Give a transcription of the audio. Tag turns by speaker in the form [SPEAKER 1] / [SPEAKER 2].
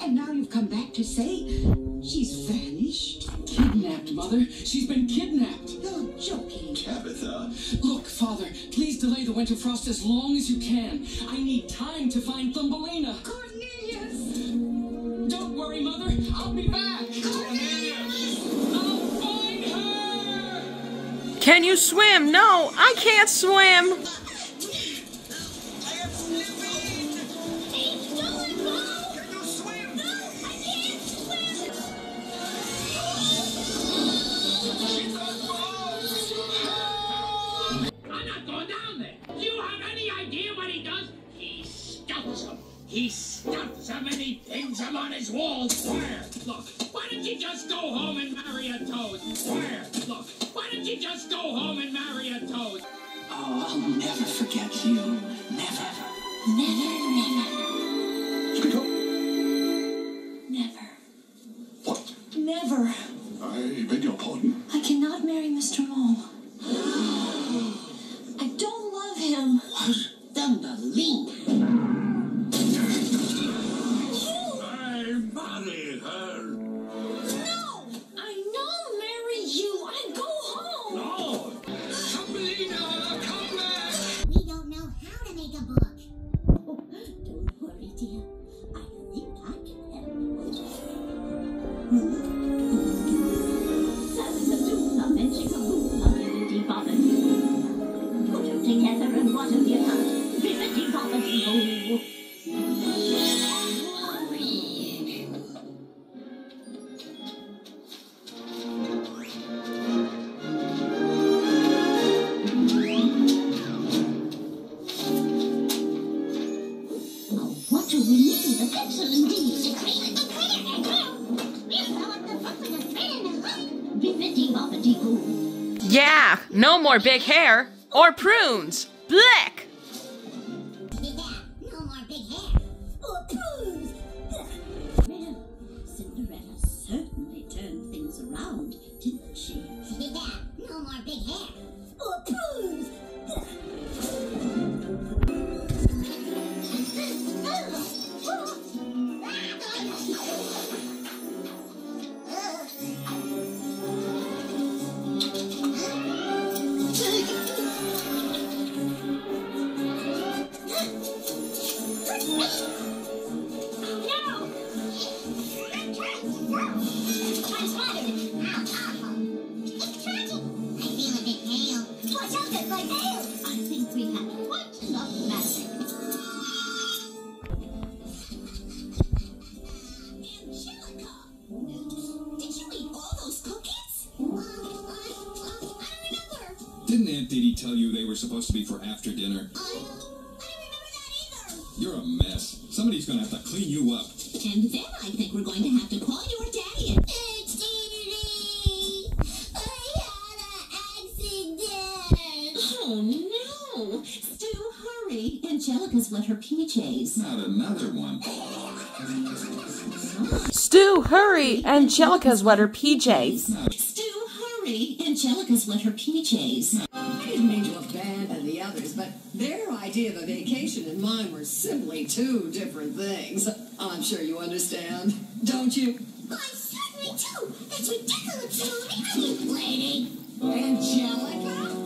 [SPEAKER 1] And now you've come back to say she's vanished.
[SPEAKER 2] Kidnapped, Mother. She's been kidnapped.
[SPEAKER 1] You're joking.
[SPEAKER 3] Tabitha.
[SPEAKER 2] Look, Father, please delay the winter frost as long as you can. I need time to find Thumbelina.
[SPEAKER 1] Cornelius!
[SPEAKER 2] Don't worry, Mother. I'll be back.
[SPEAKER 1] Cornelius!
[SPEAKER 2] I'll find her!
[SPEAKER 4] Can you swim? No, I can't swim.
[SPEAKER 5] He stuffs them and he pins them on his wall. Where? Look, why don't you just go home and marry a toad? Where? Look, why don't you just go home and marry a toad?
[SPEAKER 2] Oh, I'll never forget you. Never.
[SPEAKER 1] Never, never.
[SPEAKER 3] Speak up.
[SPEAKER 1] Never.
[SPEAKER 3] What?
[SPEAKER 1] Never.
[SPEAKER 3] I beg your pardon?
[SPEAKER 1] I cannot marry Mr. Mole. I don't love him.
[SPEAKER 3] What?
[SPEAKER 1] Thumbelina.
[SPEAKER 3] Marry her.
[SPEAKER 1] No! I know marry you. I go home.
[SPEAKER 3] No. Thumbelina, come back.
[SPEAKER 6] We don't know how to make a book.
[SPEAKER 1] Oh, don't worry, dear. I think I can help.
[SPEAKER 6] Put them together and what have you done? Bibbidi-bobbidi-boo. What do we need? A pencil indeed. The cream and the critter. We'll fill up the book with a thread and a hook. Bibbidi-bobbidi-boo.
[SPEAKER 4] Yeah, no more big hair or prunes. Blick!
[SPEAKER 6] Yeah, no more big hair. Or prunes.
[SPEAKER 1] Well, Cinderella certainly turned things around, didn't she?
[SPEAKER 6] Yeah, no more big hair.
[SPEAKER 1] Or prunes.
[SPEAKER 7] Didn't Aunt Diddy tell you they were supposed to be for after dinner?
[SPEAKER 6] I don't remember that either.
[SPEAKER 7] You're a mess. Somebody's gonna have to clean you up.
[SPEAKER 1] And then I think we're going to have to call your daddy and...
[SPEAKER 6] It's Diddy. I had an accident.
[SPEAKER 1] Oh, no. Stu, hurry. Angelica's wet her PJs.
[SPEAKER 7] Not another one.
[SPEAKER 4] Stu, hurry! Angelica's wet her PJs.
[SPEAKER 1] Stu, hurry. Angelica's wet her PJs.
[SPEAKER 8] I didn't mean to abandon the others, but their idea of a vacation and mine were simply two different things. I'm sure you understand, don't you?
[SPEAKER 6] I certainly do. That's ridiculous. I keep waiting.
[SPEAKER 8] Angelica?